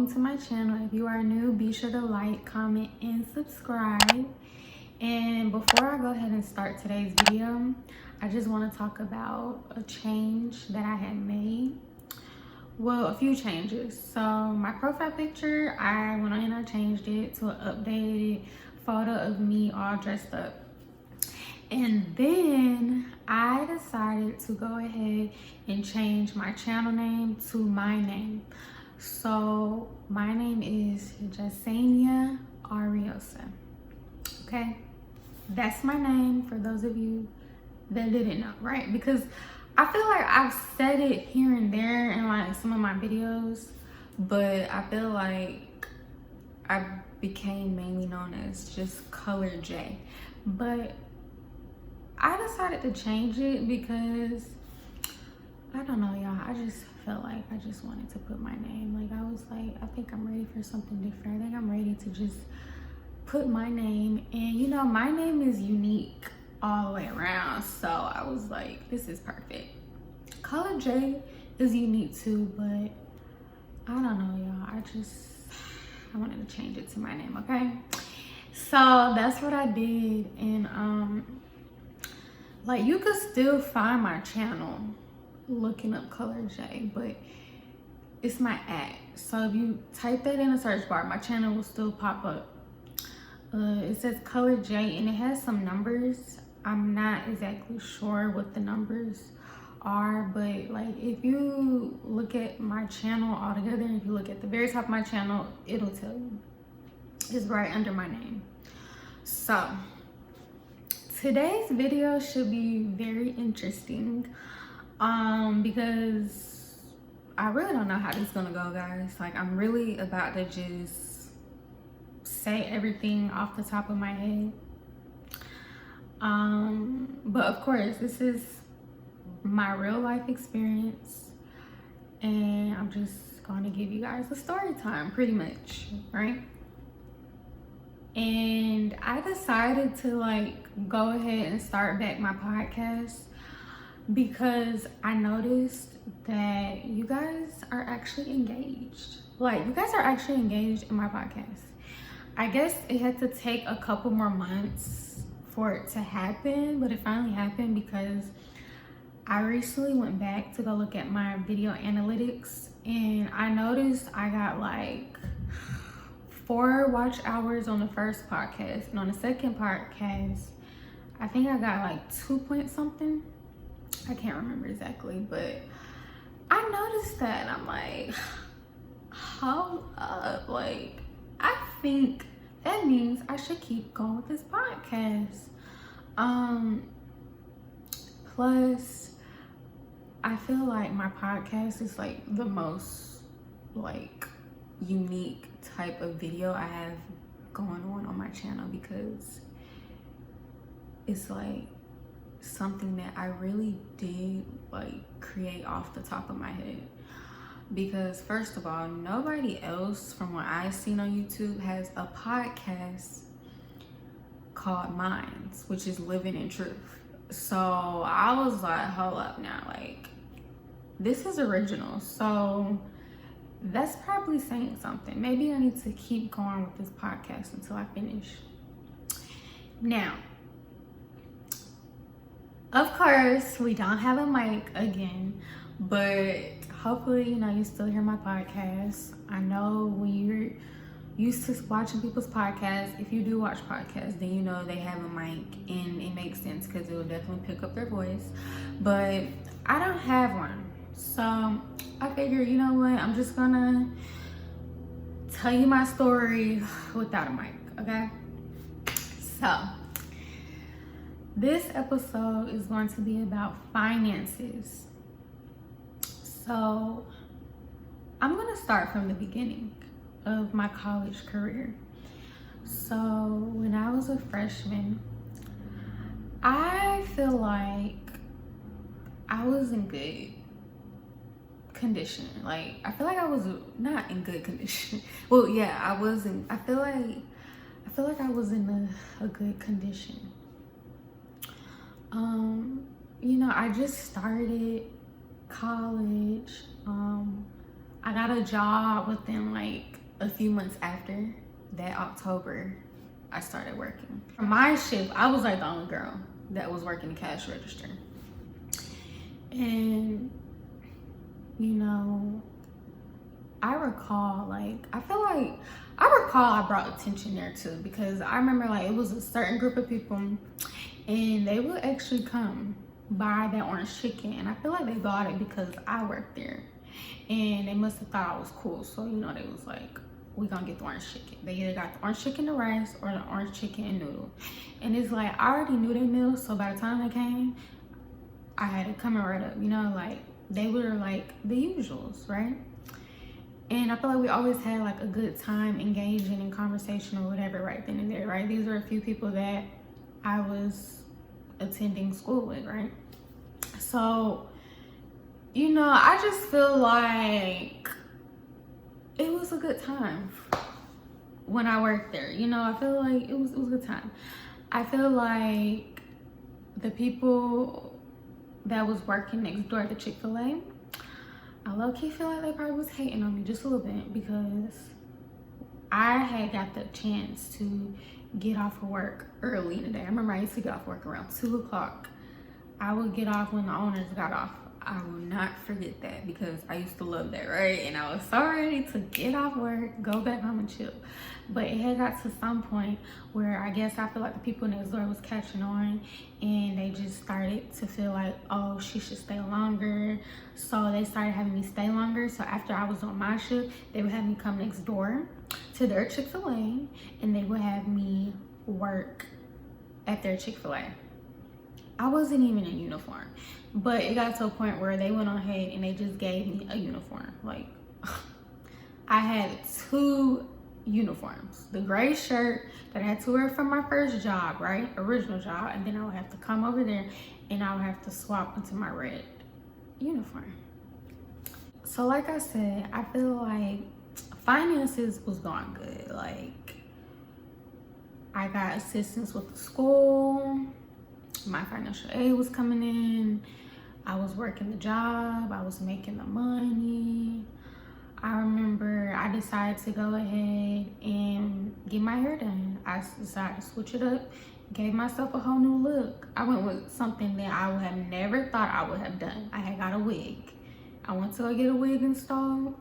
welcome to my channel. If you are new, be sure to like, comment, and subscribe. And before I go ahead and start today's video, I just want to talk about a change that I had made. Well, a few changes. So my profile picture, I went on and I changed it to an updated photo of me all dressed up. And then I decided to go ahead and change my channel name to my name. So my name is Jasenia Ariosa. Okay, that's my name for those of you that didn't know, right? Because I feel like I've said it here and there in like some of my videos, but I feel like I became mainly known as just Color J. But I decided to change it because I don't know, y'all. I just felt like I just wanted to put my name. Like I was like, I think I'm ready for something different. I think I'm ready to just put my name. And you know, my name is unique all the way around. So I was like, this is perfect. Color J is unique too, but I don't know, y'all. I wanted to change it to my name, okay? So that's what I did. And like you could still find my channel looking up Color J, but it's my @ so if you type that in the search bar, my channel will still pop up. It says Color J and it has some numbers. I'm not exactly sure what the numbers are, but like if you look at my channel all together, if you look at the very top of my channel, it'll tell you. It's right under my name. So today's video should be very interesting because I really don't know how this is gonna go, guys. Like I'm really about to just say everything off the top of my head. But of course, this is my real life experience and I'm just going to give you guys a story time pretty much, right? And I decided to like go ahead and start back my podcast because I noticed that you guys are actually engaged. Like you guys are actually engaged in my podcast. I guess it had to take a couple more months for it to happen, but it finally happened because I recently went back to go look at my video analytics and I noticed I got like 4 watch hours on the first podcast, and on the second podcast I think I got like 2 point something. I can't remember exactly, but I noticed that and I'm like, hold up, like I think that means I should keep going with this podcast. Plus I feel like my podcast is like the most like unique type of video I have going on my channel because it's like something that I really did like create off the top of my head. Because first of all, nobody else from what I've seen on YouTube has a podcast called mine, which is Living in Truth. So I was like, hold up now, like this is original. So that's probably saying something. Maybe I need to keep going with this podcast until I finish. Now, of course, we don't have a mic again, but hopefully, you know, you still hear my podcast. I know when you're used to watching people's podcasts, if you do watch podcasts, then you know they have a mic and it makes sense because it will definitely pick up their voice. But I don't have one. So I figure, you know what, I'm just gonna tell you my story without a mic, okay? So this episode is going to be about finances. So I'm gonna start from the beginning of my college career. So when I was a freshman, I feel like I was in good condition. Like I feel like I was not in good condition. Well, yeah, I wasn't. I feel like I was in a good condition. You know, I just started college. I got a job within like a few months after that October, I started working. For my shift, I was like the only girl that was working the cash register. And, you know, I recall I brought attention there too, because I remember like it was a certain group of people and they would actually come buy that orange chicken, and I feel like they bought it because I worked there and they must have thought I was cool. So, you know, they was like, we gonna get the orange chicken. They either got the orange chicken and rice or the orange chicken and noodle. And it's like, I already knew their meals, so by the time they came, I had it coming right up, you know, like they were like the usuals, right? And I feel like we always had like a good time engaging in conversation or whatever right then and there, right? These were a few people that I was attending school with, right? So, you know, I just feel like it was a good time when I worked there. You know, I feel like it was a good time. I feel like the people that was working next door at the Chick-fil-A, I low-key feel like they probably was hating on me just a little bit, because I had got the chance to get off of work early in the day. I remember I used to get off work around 2 o'clock. I would get off when the owners got off. I will not forget that, because I used to love that, right? And I was so ready to get off work, go back home and chill. But it had got to some point where I guess I feel like the people next door was catching on, and they just started to feel like, oh, she should stay longer. So they started having me stay longer. So after I was on my shift, they would have me come next door to their Chick-fil-A, and they would have me work at their Chick-fil-A. I wasn't even in uniform, but it got to a point where they went on ahead and they just gave me a uniform. Like, I had 2 uniforms. The gray shirt that I had to wear from my first job, right? Original job. And then I would have to come over there and I would have to swap into my red uniform. So like I said, I feel like finances was going good. Like, I got assistance with the school. My financial aid was coming in. I was working the job. I was making the money. I remember I decided to go ahead and get my hair done. I decided to switch it up, gave myself a whole new look. I went with something that I would have never thought I would have done. I had got a wig. I went to go get a wig installed.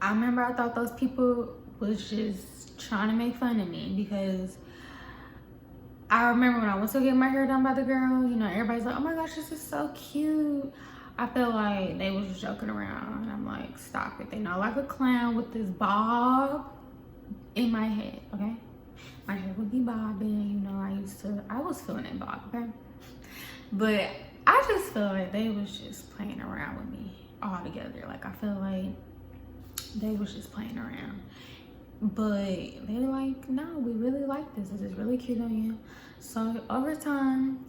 I remember I thought those people was just trying to make fun of me, because I remember when I went to get my hair done by the girl, you know, everybody's like, oh my gosh, this is so cute. I feel like they was just joking around, and I'm like, stop it. They know like a clown with this bob in my head, okay? My hair would be bobbing, you know, I was feeling it bob, okay? But I just feel like they was just playing around with me all together. Like, I feel like they was just playing around. But they were like, no, we really like this. This is really cute on you. So over time,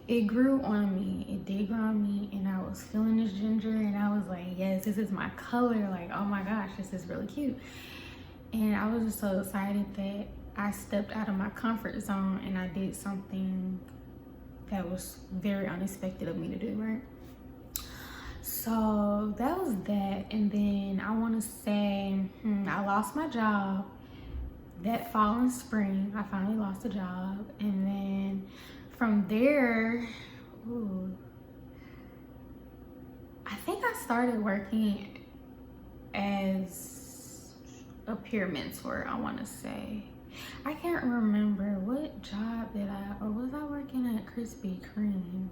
it grew on me. It did grow on me, and I was feeling this ginger, and I was like, yes, this is my color. Like, oh my gosh, this is really cute. And I was just so excited that I stepped out of my comfort zone and I did something that was very unexpected of me to do, right? So that was that. And then I want to say I lost my job that fall and spring. I finally lost a job, and then from there, I think I started working as a peer mentor. I want to say, I can't remember what job did I, or was I working at Krispy Kreme?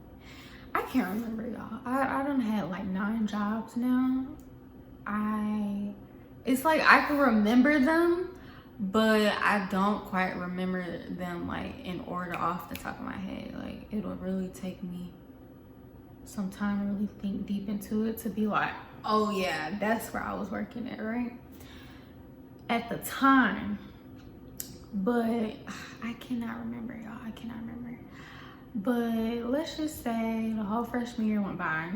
I can't remember, y'all. I done had like 9 jobs now. It's like I can remember them, but I don't quite remember them like in order off the top of my head. Like, it'll really take me some time to really think deep into it to be like, oh yeah, that's where I was working at, right? At the time. But I cannot remember, y'all. I cannot remember. But let's just say the whole freshman year went by.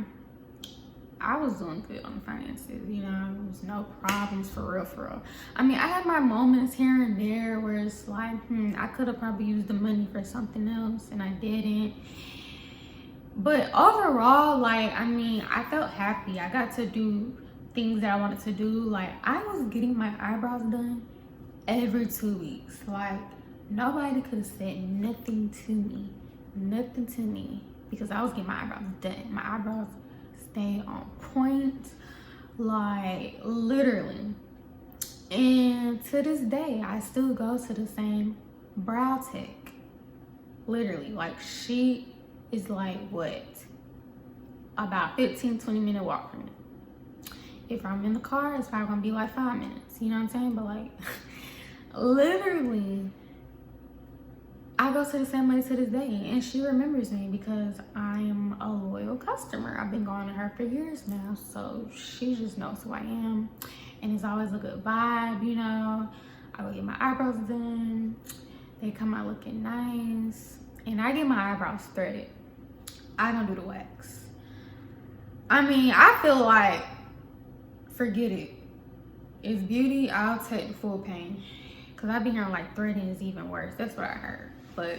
I was doing good on the finances, you know, there was no problems for real. I mean, I had my moments here and there where it's like, I could have probably used the money for something else, and I didn't. But overall, like, I mean, I felt happy. I got to do things that I wanted to do. Like, I was getting my eyebrows done every 2 weeks. Like, nobody could have said nothing to me, because I was getting my eyebrows done. My eyebrows stayed on point, like, literally. And to this day, I still go to the same brow tech. Literally, like, she is like, what, about 15-20 minute walk from me. If I'm in the car, it's probably gonna be like 5 minutes, you know what I'm saying? But like, literally, I go to the same place to this day, and she remembers me because I'm a loyal customer. I've been going to her for years now, so she just knows who I am, and it's always a good vibe, you know. I go get my eyebrows done, they come out looking nice, and I get my eyebrows threaded. I don't do the wax. I mean, I feel like, forget it. It's beauty, I'll take the full pain. Cause I've been hearing like threading is even worse. That's what I heard. But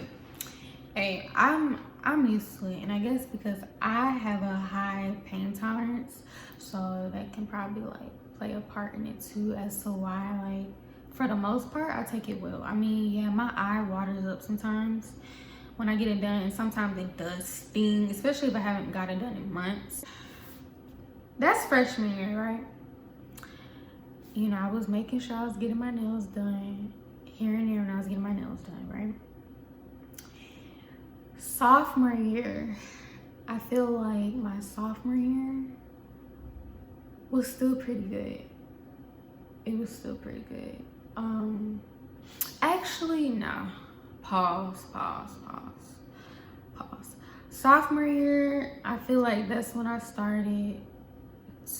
hey, I'm used to it. And I guess because I have a high pain tolerance, so that can probably like play a part in it too, as to why, like, for the most part, I take it well. I mean, yeah, my eye waters up sometimes when I get it done, and sometimes it does sting, especially if I haven't got it done in months. That's freshman year, right? You know, I was making sure I was getting my nails done here and there when I was getting my nails done, right? Sophomore year, I feel like my sophomore year was still pretty good. It was still pretty good. Actually, no. Pause. Sophomore year, I feel like that's when I started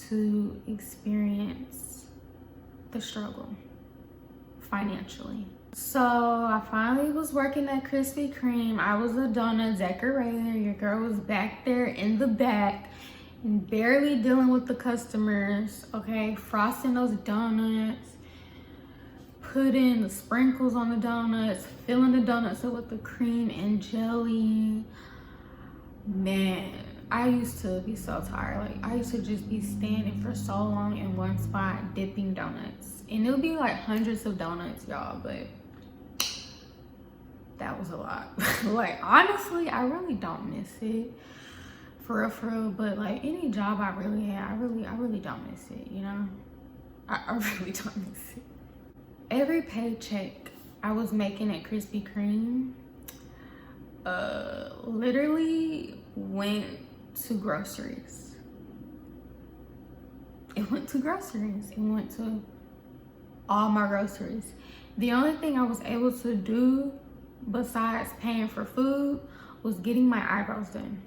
to experience the struggle financially. So I finally was working at Krispy Kreme. I was a donut decorator. Your girl was back there in the back, barely dealing with the customers, okay? Frosting those donuts, putting the sprinkles on the donuts, filling the donuts up with the cream and jelly. Man, I used to be so tired. Like, I used to just be standing for so long in one spot dipping donuts. And it would be like hundreds of donuts, y'all, but that was a lot. Like, honestly, I really don't miss it. For real, but like any job I really had, I really don't miss it, you know? I really don't miss it. Every paycheck I was making at Krispy Kreme literally went to groceries. It went to groceries. It went to all my groceries. The only thing I was able to do besides paying for food was getting my eyebrows done.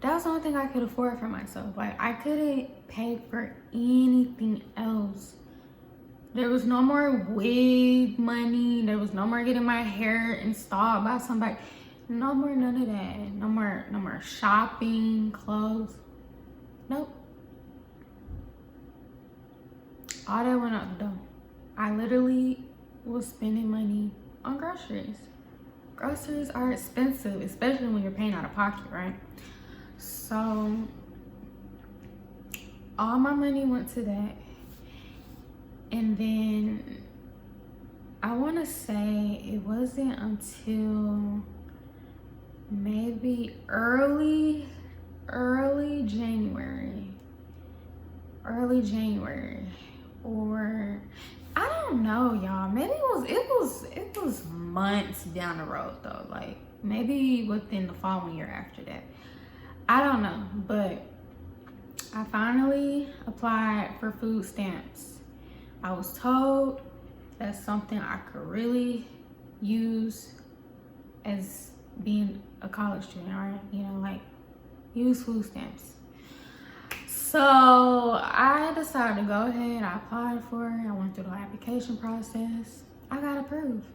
That was the only thing I could afford for myself. Like, I couldn't pay for anything else. There was no more wig money. There was no more getting my hair installed by somebody. No more none of that. No more shopping, clothes. Nope. All that went out the door. I literally was spending money on groceries. Groceries are expensive, especially when you're paying out of pocket, right? So all my money went to that. And then I want to say it wasn't until maybe early January, or I don't know, y'all. Maybe it was months down the road though. Like maybe within the following year after that. I don't know, but I finally applied for food stamps. I was told that's something I could really use as being a college student, right? You know, like use food stamps. So I decided to go ahead. I applied for it. I went through the application process. I got approved.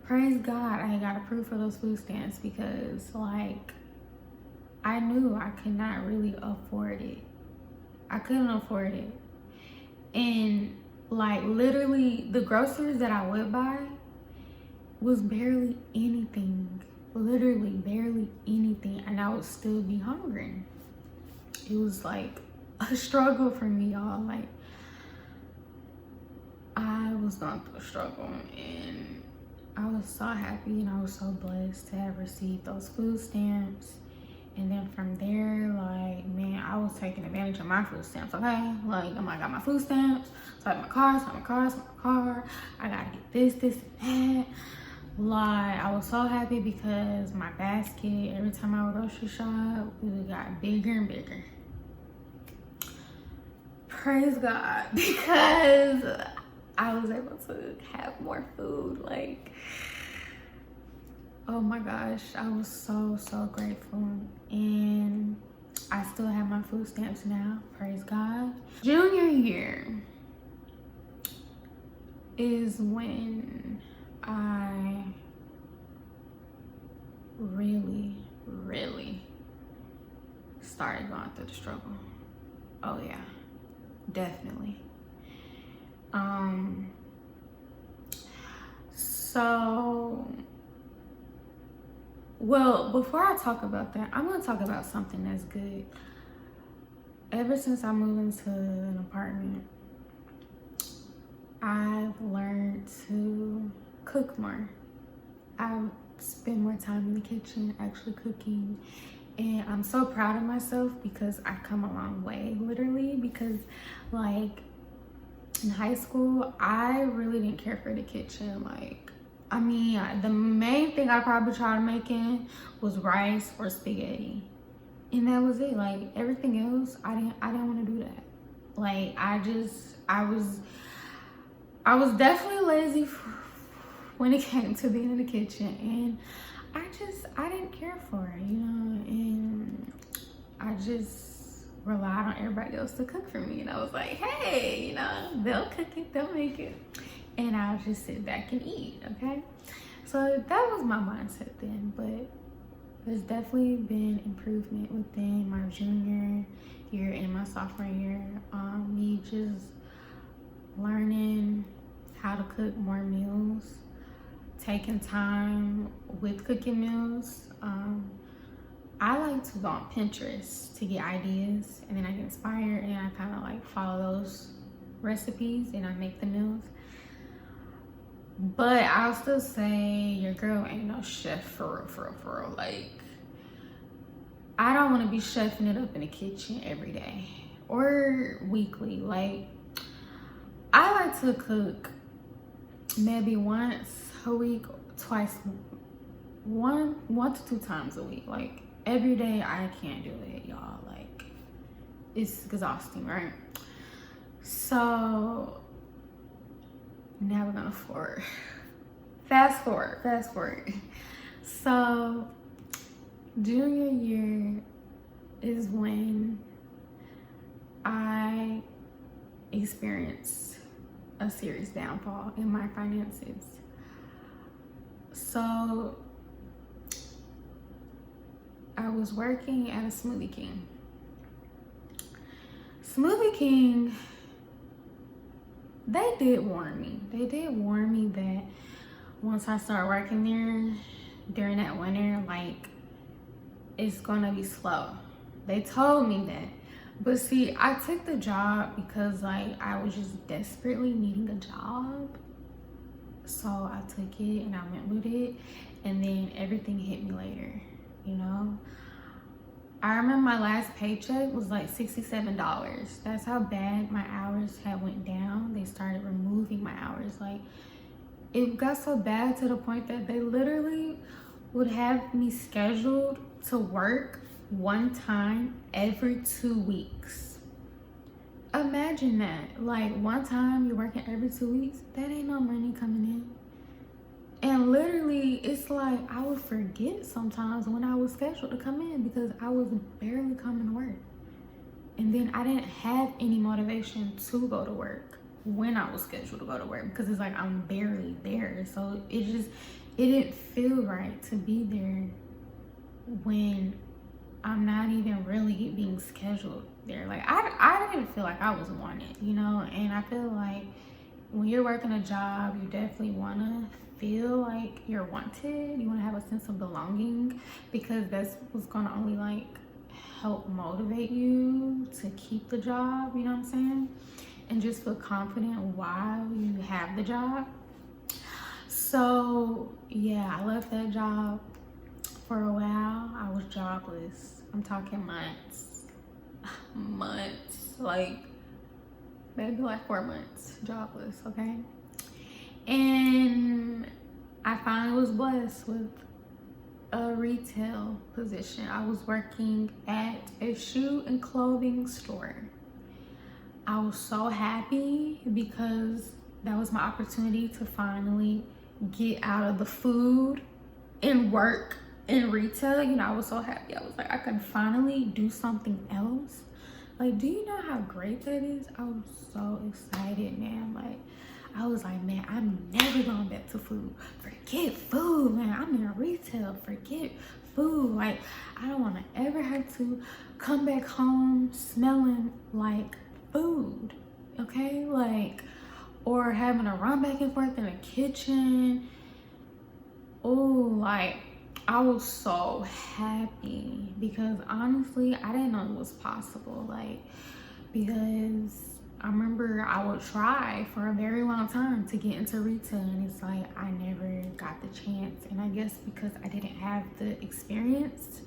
Praise God, I got approved for those food stamps because like I knew I could not really afford it. I couldn't afford it. And like literally the groceries that I would buy was barely anything. Literally barely anything. And I would still be hungry. It was like a struggle for me, y'all. Like, I was going through a struggle, and I was so happy and I was so blessed to have received those food stamps. And then from there, like, man, I was taking advantage of my food stamps, okay? Like, I got my food stamps, so I have my car, I gotta get this, and that. Like, I was so happy because my basket, every time I would grocery shop, it got bigger and bigger. Praise God, because I was able to have more food. Like, oh my gosh, I was so grateful. And I still have my food stamps now, praise God. Junior year is when I really started going through the struggle. Oh yeah, definitely. Well, before I talk about that, I'm gonna talk about something that's good. Ever since I moved into an apartment, I've learned to cook more. I've spent more time in the kitchen actually cooking, and I'm so proud of myself because I've come a long way, literally, because like in high school, I really didn't care for the kitchen. Like, I mean, the main thing I probably tried making was rice or spaghetti, and that was it. Like, everything else, I didn't want to do that. Like, I was definitely lazy when it came to being in the kitchen, and I didn't care for it, you know, and I just relied on everybody else to cook for me. And I was like, hey, you know, they'll cook it, they'll make it, and I'll just sit back and eat, okay? So that was my mindset then, but there's definitely been improvement within my junior year and my sophomore year. Me just learning how to cook more meals, taking time with cooking meals. I like to go on Pinterest to get ideas, and then I get inspired, and I kind of like follow those recipes and I make the meals. But I'll still say your girl ain't no chef for real. Like, I don't want to be chefing it up in the kitchen every day or weekly. Like, I like to cook maybe once a week, one to two times a week. Like, every day I can't do it, y'all. Like, it's exhausting, right? So now we're gonna fast forward. So junior year is when I experienced a serious downfall in my finances. So I was working at a Smoothie King. Smoothie King, they did warn me. They did warn me that once I start working there during that winter, like, it's gonna be slow. They told me that. But see, I took the job because like I was just desperately needing a job. So I took it and I went with it, and then everything hit me later, you know? I remember my last paycheck was like $67. That's how bad my hours had went down. They started removing my hours. Like, it got so bad to the point that they literally would have me scheduled to work one time every 2 weeks. Imagine that. Like, one time you're working every 2 weeks, that ain't no money coming in. And literally, it's like I would forget sometimes when I was scheduled to come in because I was barely coming to work. And then I didn't have any motivation to go to work when I was scheduled to go to work because it's like I'm barely there. So it didn't feel right to be there when I'm not even really being scheduled there. Like, I didn't feel like I was wanted, you know? And I feel like when you're working a job, you definitely want to feel like you're wanted. You want to have a sense of belonging because that's what's going to only like help motivate you to keep the job, you know what I'm saying? And just feel confident while you have the job. So yeah, I left that job for a while. I was jobless. I'm talking months. Like maybe like 4 months jobless, okay? And I finally was blessed with a retail position. I was working at a shoe and clothing store. I was so happy because that was my opportunity to finally get out of the food and work in retail. You know, I was so happy. I was like, I can finally do something else. Like, do you know how great that is? I was so excited, man. Like, I was like, man, I'm never going back to food. Forget food, man. I'm in retail. Forget food. Like, I don't want to ever have to come back home smelling like food, okay? Like, or having to run back and forth in the kitchen. Oh, like, I was so happy because honestly, I didn't know it was possible. Like, because I remember I would try for a very long time to get into retail, and it's like I never got the chance. And I guess because I didn't have the experience,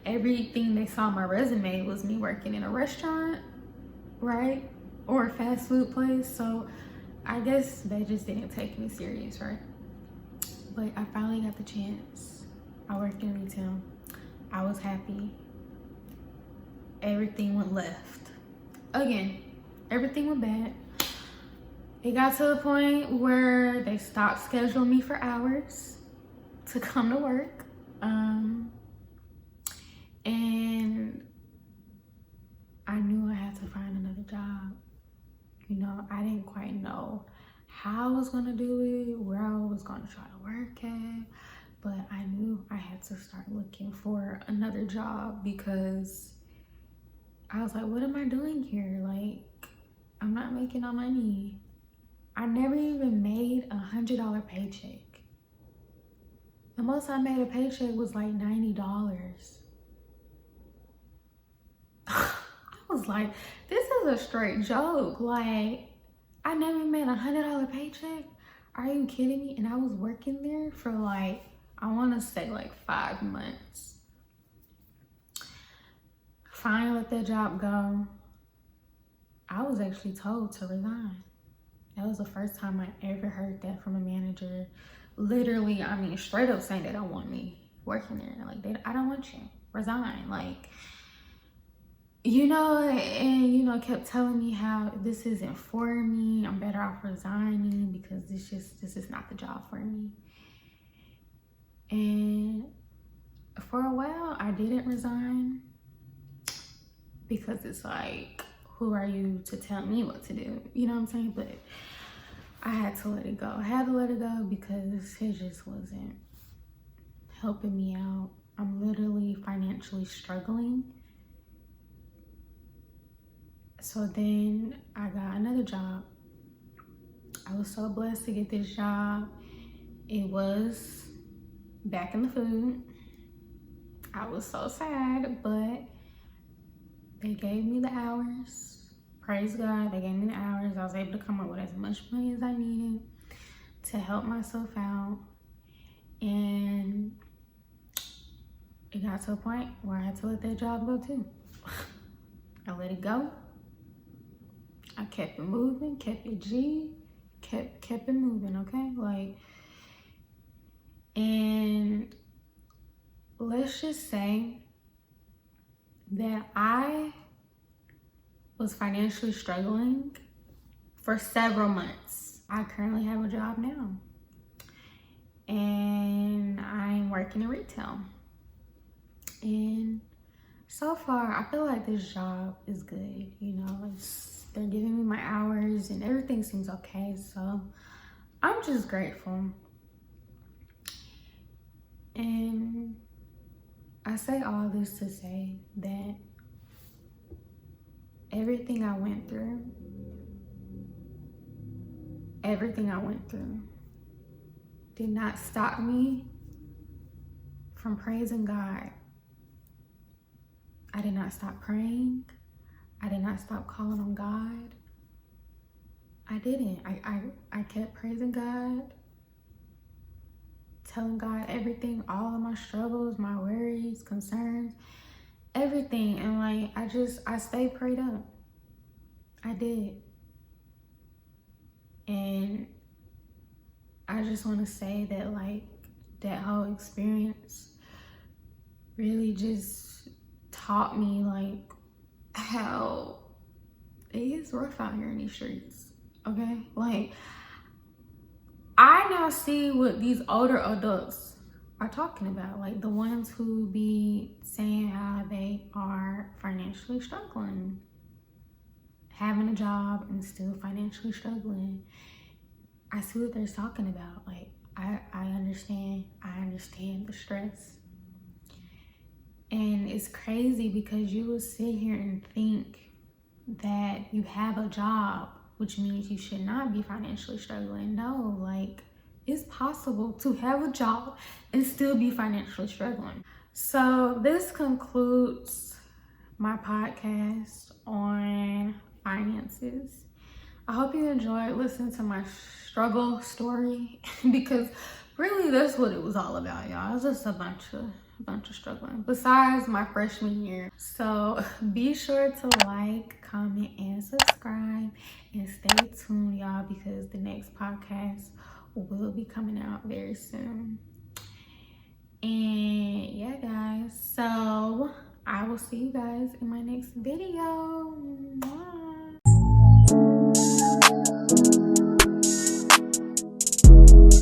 everything they saw on my resume was me working in a restaurant, right? Or a fast food place. So I guess they just didn't take me serious, right? But I finally got the chance. I worked in retail. I was happy. Everything went left. Again, everything went bad. It got to the point where they stopped scheduling me for hours to come to work. And I knew I had to find another job. You know, I didn't quite know how I was gonna do it, where I was gonna try to work at, but I knew I had to start looking for another job because I was like, what am I doing here? Like, I'm not making no money. I never even made $100 paycheck. The most I made a paycheck was like $90. I was like, this is a straight joke. Like, I never made $100 paycheck. Are you kidding me? And I was working there for like, I want to say like 5 months. Finally let that job go. I was actually told to resign. That was the first time I ever heard that from a manager. Literally, I mean, straight up saying they don't want me working there. Like, I don't want you. Resign. Like, you know, and you know, kept telling me how this isn't for me. I'm better off resigning because this is not the job for me. And for a while, I didn't resign because it's like, who are you to tell me what to do? You know what I'm saying? But I had to let it go. I had to let it go because it just wasn't helping me out. I'm literally financially struggling. So then I got another job. I was so blessed to get this job. It was back in the food. I was so sad, but they gave me the hours. Praise God, they gave me the hours. I was able to come up with as much money as I needed to help myself out. And it got to a point where I had to let that job go too. I let it go. I kept it moving, kept it G, kept it moving, okay? Like, and let's just say that I was financially struggling for several months. I currently have a job now. And I'm working in retail. And so far, I feel like this job is good. You know, they're giving me my hours and everything seems okay. So I'm just grateful. And I say all this to say that everything I went through did not stop me from praising God. I did not stop praying. I did not stop calling on God. I didn't. I kept praising God, telling God everything, all of my struggles, my worries, concerns, everything. And like, I stayed prayed up. I did. And I just want to say that like, that whole experience really just taught me like how it is rough out here in these streets. Okay, like I now see what these older adults are talking about, like the ones who be saying how they are financially struggling, having a job and still financially struggling. I see what they're talking about. Like I understand the stress. And it's crazy because you will sit here and think that you have a job, which means you should not be financially struggling. No, like it's possible to have a job and still be financially struggling. So this concludes my podcast on finances. I hope you enjoyed listening to my struggle story because really that's what it was all about, y'all. It was just a bunch of struggling besides my freshman year. So be sure to like, comment, and subscribe, and stay tuned, y'all, because the next podcast will be coming out very soon. And yeah, guys, so I will see you guys in my next video. Bye.